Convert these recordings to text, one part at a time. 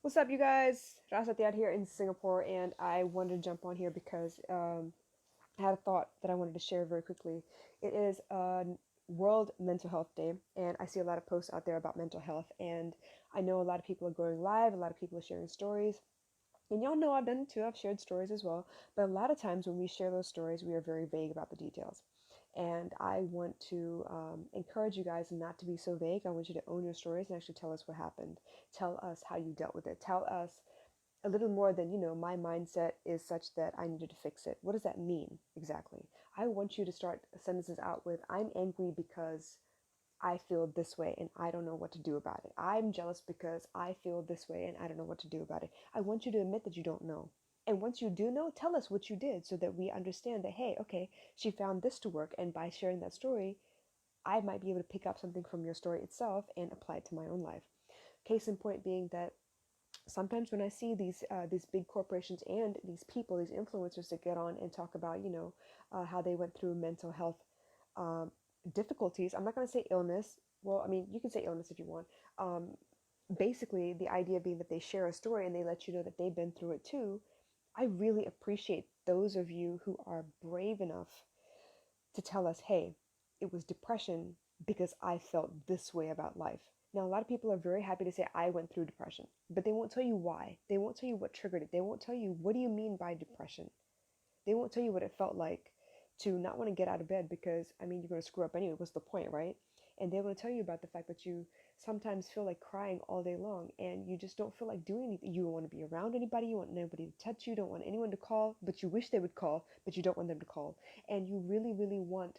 What's up, you guys? Rasatiad here in Singapore, and I wanted to jump on here because I had a thought that I wanted to share very quickly. It is World Mental Health Day, and I see a lot of posts out there about mental health, and I know a lot of people are going live, a lot of people are sharing stories. And y'all know I've done it too, I've shared stories as well. But a lot of times when we share those stories, we are very vague about the details. And I want to encourage you guys not to be so vague. I want you to own your stories and actually tell us what happened. Tell us how you dealt with it. Tell us a little more than, my mindset is such that I needed to fix it. What does that mean exactly? I want you to start sentences out with, I'm angry because I feel this way and I don't know what to do about it. I'm jealous because I feel this way and I don't know what to do about it. I want you to admit that you don't know. And once you do know, tell us what you did so that we understand that, hey, okay, she found this to work. And by sharing that story, I might be able to pick up something from your story itself and apply it to my own life. Case in point being that sometimes when I see these big corporations and these people, these influencers that get on and talk about, how they went through mental health um, difficulties. I'm not going to say illness. Well, I mean, you can say illness if you want. Um, Basically, the idea being that they share a story and they let you know that they've been through it too. I really appreciate those of you who are brave enough to tell us, hey, it was depression because I felt this way about life. Now, a lot of people are very happy to say, I went through depression, but they won't tell you why. They won't tell you what triggered it. They won't tell you, what do you mean by depression? They won't tell you what it felt like to not want to get out of bed because, I mean, you're going to screw up anyway. What's the point, right? And they want to tell you about the fact that you sometimes feel like crying all day long and you just don't feel like doing anything. You don't want to be around anybody. You want nobody to touch you. Don't want anyone to call, but you wish they would call, but you don't want them to call. And you really, really want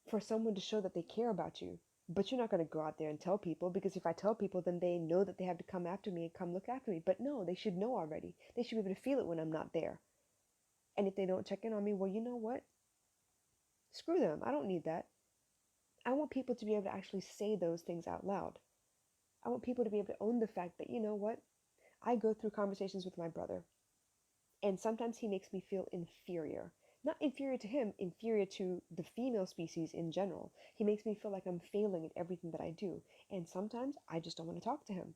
for someone to show that they care about you. But you're not going to go out there and tell people because if I tell people, then they know that they have to come after me and come look after me. But no, they should know already. They should be able to feel it when I'm not there. And if they don't check in on me, well, you know what? Screw them. I don't need that. I want people to be able to actually say those things out loud. I want people to be able to own the fact that, you know what? I go through conversations with my brother, and sometimes he makes me feel inferior. Not inferior to him, inferior to the female species in general. He makes me feel like I'm failing at everything that I do. And sometimes I just don't want to talk to him.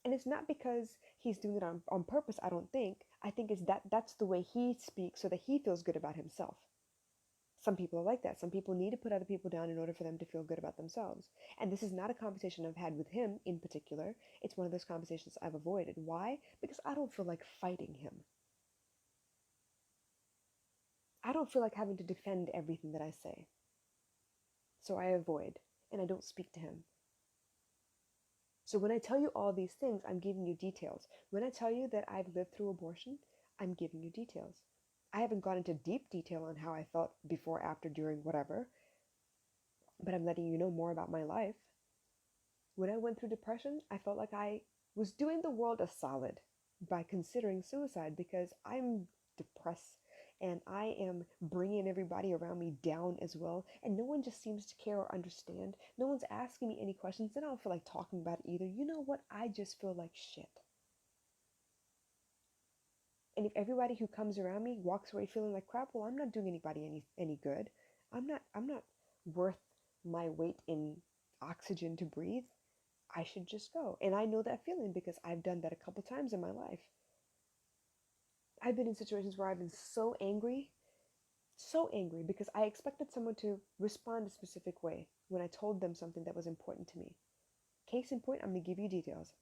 And it's not because he's doing it on purpose, I don't think. I think it's that's the way he speaks so that he feels good about himself. Some people are like that. Some people need to put other people down in order for them to feel good about themselves. And this is not a conversation I've had with him in particular. It's one of those conversations I've avoided. Why? Because I don't feel like fighting him. I don't feel like having to defend everything that I say. So I avoid and I don't speak to him. So when I tell you all these things, I'm giving you details. When I tell you that I've lived through abortion, I'm giving you details. I haven't gone into deep detail on how I felt before, after, during, whatever, but I'm letting you know more about my life. When I went through depression, I felt like I was doing the world a solid by considering suicide because I'm depressed and I am bringing everybody around me down as well. And no one just seems to care or understand. No one's asking me any questions. And I don't feel like talking about it either. You know what? I just feel like shit. And if everybody who comes around me walks away feeling like crap, well, I'm not doing anybody any good. I'm not worth my weight in oxygen to breathe. I should just go. And I know that feeling because I've done that a couple times in my life. I've been in situations where I've been so angry because I expected someone to respond a specific way when I told them something that was important to me. Case in point, I'm going to give you details.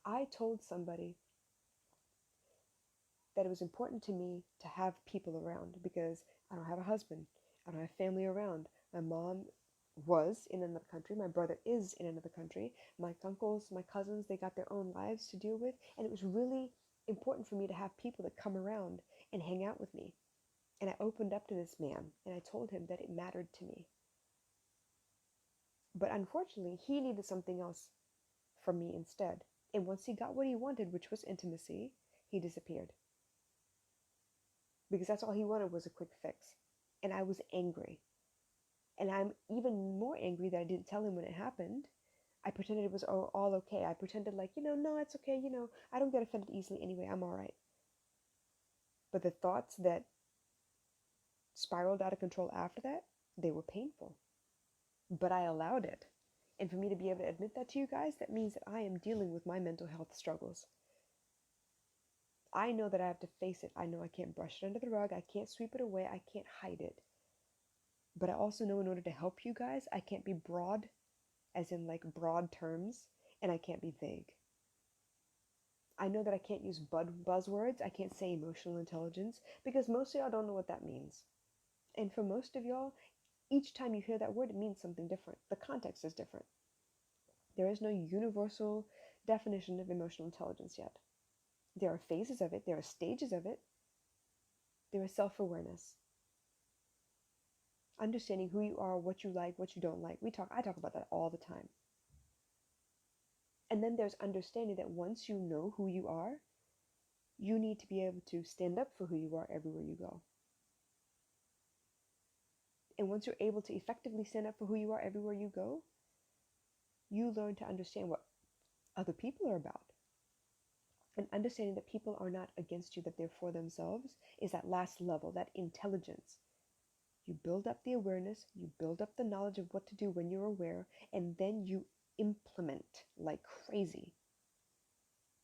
I told somebody that it was important to me to have people around because I don't have a husband. I don't have family around. My mom was in another country. My brother is in another country. My uncles, my cousins, they got their own lives to deal with. And it was really important for me to have people that come around and hang out with me. And I opened up to this man and I told him that it mattered to me. But unfortunately, he needed something else from me instead. And once he got what he wanted, which was intimacy, he disappeared. Because that's all he wanted was a quick fix. And I was angry. And I'm even more angry that I didn't tell him when it happened. I pretended it was all okay. I pretended like, no, it's okay. I don't get offended easily anyway. I'm all right. But the thoughts that spiraled out of control after that, they were painful. But I allowed it. And for me to be able to admit that to you guys, that means that I am dealing with my mental health struggles. I know that I have to face it. I know I can't brush it under the rug. I can't sweep it away. I can't hide it. But I also know in order to help you guys, I can't be broad, as in like broad terms, and I can't be vague. I know that I can't use buzzwords. I can't say emotional intelligence because most of y'all don't know what that means. And for most of y'all, each time you hear that word, it means something different. The context is different. There is no universal definition of emotional intelligence yet. There are phases of it, there are stages of it. There is self-awareness, understanding who you are, what you like, what you don't like. I talk about that all the time. And then there's understanding that once you know who you are, you need to be able to stand up for who you are everywhere you go. And once you're able to effectively stand up for who you are everywhere you go, you learn to understand what other people are about. And understanding that people are not against you, that they're for themselves, is that last level, that intelligence. You build up the awareness, you build up the knowledge of what to do when you're aware, and then you implement like crazy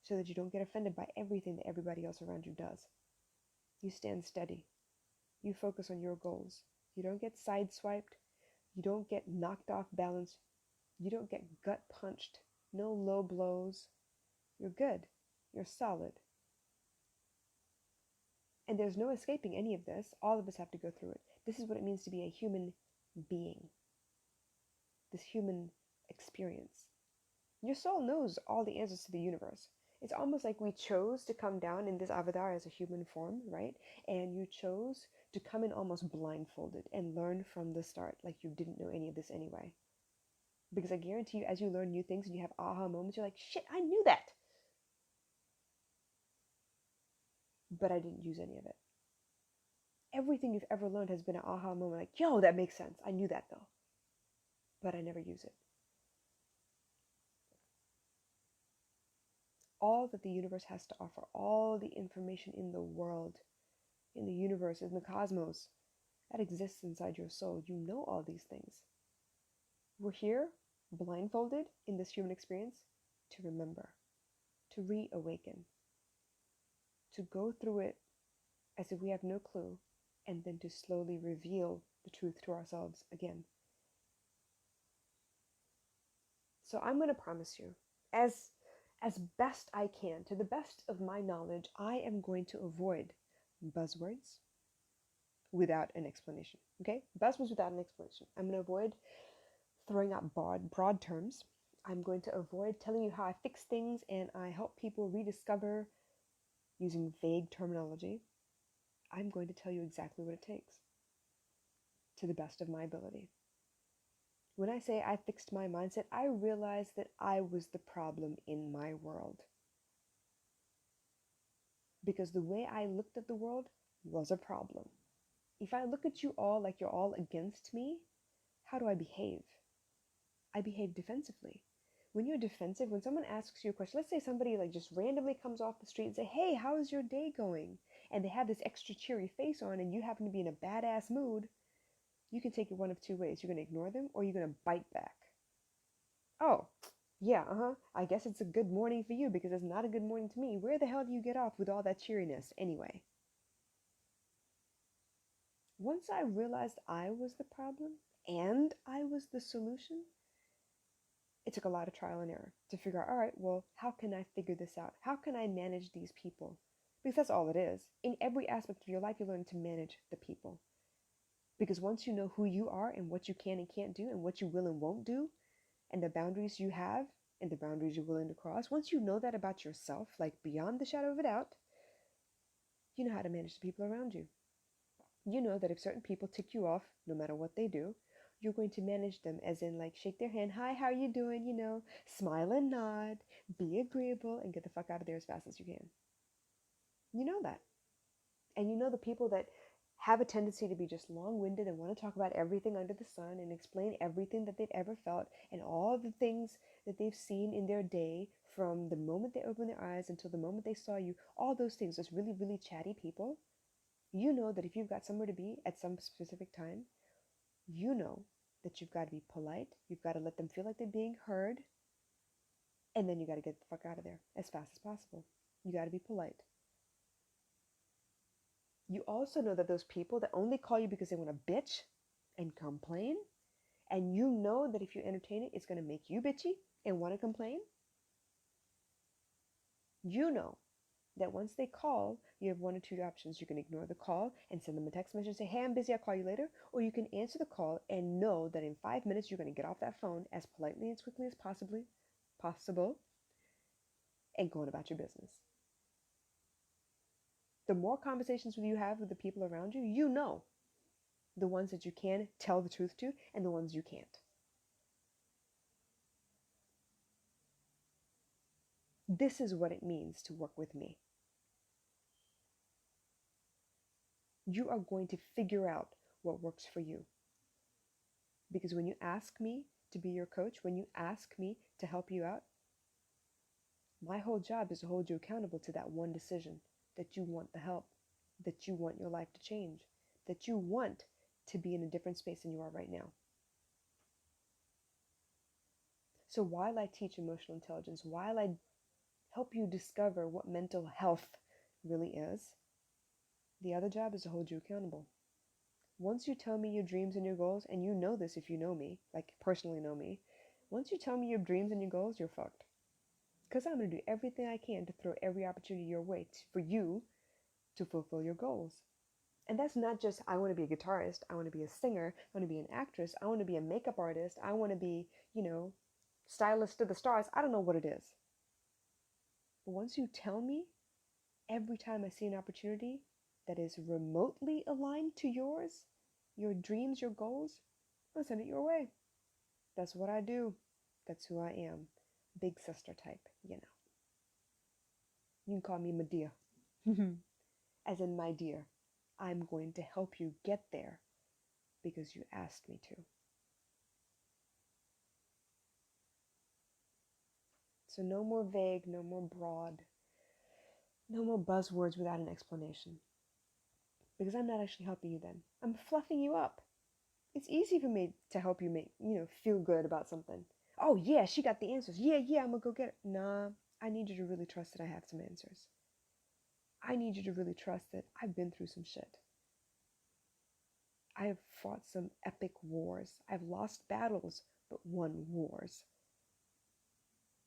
so that you don't get offended by everything that everybody else around you does. You stand steady. You focus on your goals. You don't get sideswiped. You don't get knocked off balance. You don't get gut punched. No low blows. You're good. You're solid. And there's no escaping any of this. All of us have to go through it. This is what it means to be a human being. This human experience. Your soul knows all the answers to the universe. It's almost like we chose to come down in this avatar as a human form, right? And you chose to come in almost blindfolded and learn from the start like you didn't know any of this anyway. Because I guarantee you, as you learn new things and you have aha moments, you're like, shit, I knew that. But I didn't use any of it. Everything you've ever learned has been an aha moment, like, yo, that makes sense. I knew that though. But I never use it. All that the universe has to offer, all the information in the world, in the universe, in the cosmos, that exists inside your soul. You know all these things. We're here, blindfolded in this human experience, to remember, to reawaken, to go through it as if we have no clue, and then to slowly reveal the truth to ourselves again. So I'm going to promise you, as best I can, to the best of my knowledge, I am going to avoid buzzwords without an explanation. Okay? Buzzwords without an explanation. I'm going to avoid throwing out broad terms. I'm going to avoid telling you how I fix things and I help people rediscover using vague terminology. I'm going to tell you exactly what it takes to the best of my ability. When I say I fixed my mindset, I realized that I was the problem in my world. Because the way I looked at the world was a problem. If I look at you all like you're all against me, how do I behave? I behave defensively. When you're defensive, when someone asks you a question, let's say somebody like just randomly comes off the street and say, hey, how is your day going? And they have this extra cheery face on and you happen to be in a badass mood, you can take it one of two ways. You're going to ignore them or you're going to bite back. Oh, yeah, I guess it's a good morning for you because it's not a good morning to me. Where the hell do you get off with all that cheeriness anyway? Once I realized I was the problem and I was the solution, it took a lot of trial and error to figure out, all right, well, how can I figure this out? How can I manage these people? Because that's all it is. In every aspect of your life, you learn to manage the people. Because once you know who you are and what you can and can't do and what you will and won't do, and the boundaries you have and the boundaries you're willing to cross, once you know that about yourself, like beyond the shadow of a doubt, you know how to manage the people around you. You know that if certain people tick you off, no matter what they do, you're going to manage them as in like shake their hand, hi, how are you doing, smile and nod, be agreeable, and get the fuck out of there as fast as you can. You know that. And you know the people that have a tendency to be just long-winded and want to talk about everything under the sun and explain everything that they've ever felt and all the things that they've seen in their day from the moment they opened their eyes until the moment they saw you, all those things, those really, really chatty people. You know that if you've got somewhere to be at some specific time, you know that you've got to be polite, you've got to let them feel like they're being heard, and then you got to get the fuck out of there as fast as possible. You got to be polite. You also know that those people that only call you because they want to bitch and complain, and you know that if you entertain it, it's going to make you bitchy and want to complain. You know that once they call, you have one or two options. You can ignore the call and send them a text message and say, hey, I'm busy, I'll call you later. Or you can answer the call and know that in 5 minutes, you're going to get off that phone as politely and as quickly as possible and go on about your business. The more conversations you have with the people around you, you know the ones that you can tell the truth to and the ones you can't. This is what it means to work with me. You are going to figure out what works for you. Because when you ask me to be your coach, when you ask me to help you out, my whole job is to hold you accountable to that one decision, that you want the help, that you want your life to change, that you want to be in a different space than you are right now. So while I teach emotional intelligence, while I help you discover what mental health really is, the other job is to hold you accountable. Once you tell me your dreams and your goals, and you know this if you know me, like personally know me, once you tell me your dreams and your goals, you're fucked. Because I'm going to do everything I can to throw every opportunity your way for you to fulfill your goals. And that's not just, I want to be a guitarist, I want to be a singer, I want to be an actress, I want to be a makeup artist, I want to be, stylist to the stars. I don't know what it is. But once you tell me, every time I see an opportunity that is remotely aligned to yours, your dreams, your goals, I'll send it your way. That's what I do. That's who I am. Big sister type, You can call me my dear. As in my dear. I'm going to help you get there because you asked me to. So no more vague, no more broad, no more buzzwords without an explanation. Because I'm not actually helping you then. I'm fluffing you up. It's easy for me to help you feel good about something. Oh yeah, she got the answers. Yeah, I'm gonna go get it. Nah, I need you to really trust that I have some answers. I need you to really trust that I've been through some shit. I have fought some epic wars. I've lost battles, but won wars.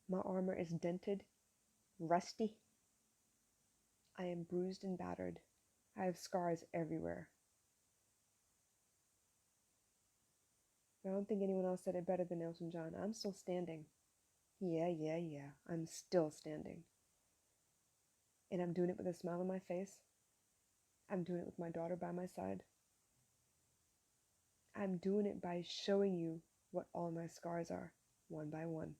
My armor is dented, rusty. I am bruised and battered. I have scars everywhere. I don't think anyone else said it better than Elton John. I'm still standing. Yeah. I'm still standing. And I'm doing it with a smile on my face. I'm doing it with my daughter by my side. I'm doing it by showing you what all my scars are, one by one.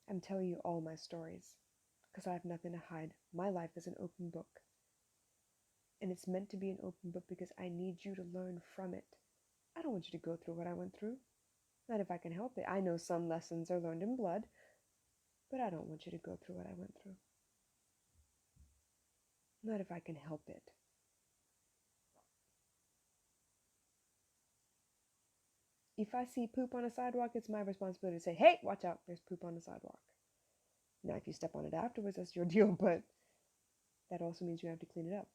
I'm telling you all my stories, because I have nothing to hide. My life is an open book. And it's meant to be an open book because I need you to learn from it. I don't want you to go through what I went through. Not if I can help it. I know some lessons are learned in blood, but I don't want you to go through what I went through. Not if I can help it. If I see poop on a sidewalk, it's my responsibility to say, hey, watch out, there's poop on the sidewalk. Now, if you step on it afterwards, that's your deal, but that also means you have to clean it up.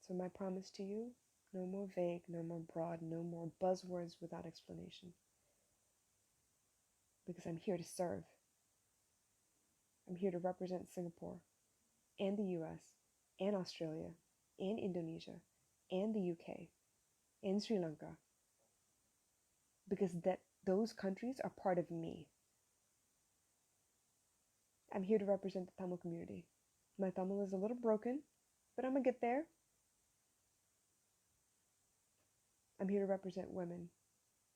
So my promise to you, no more vague, no more broad, no more buzzwords without explanation. Because I'm here to serve. I'm here to represent Singapore and the US and Australia and Indonesia and the UK and Sri Lanka. Because those countries are part of me. I'm here to represent the Tamil community. My Tamil is a little broken, but I'm going to get there. I'm here to represent women.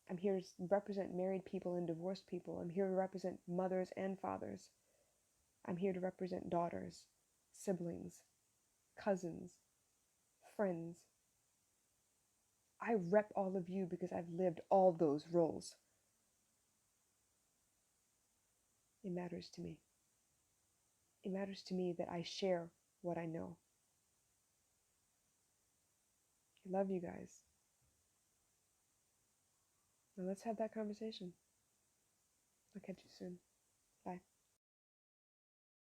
I'm here to represent married people and divorced people. I'm here to represent mothers and fathers. I'm here to represent daughters, siblings, cousins, friends. I rep all of you because I've lived all those roles. It matters to me. It matters to me that I share what I know. I love you guys. Now let's have that conversation. I'll catch you soon. Bye.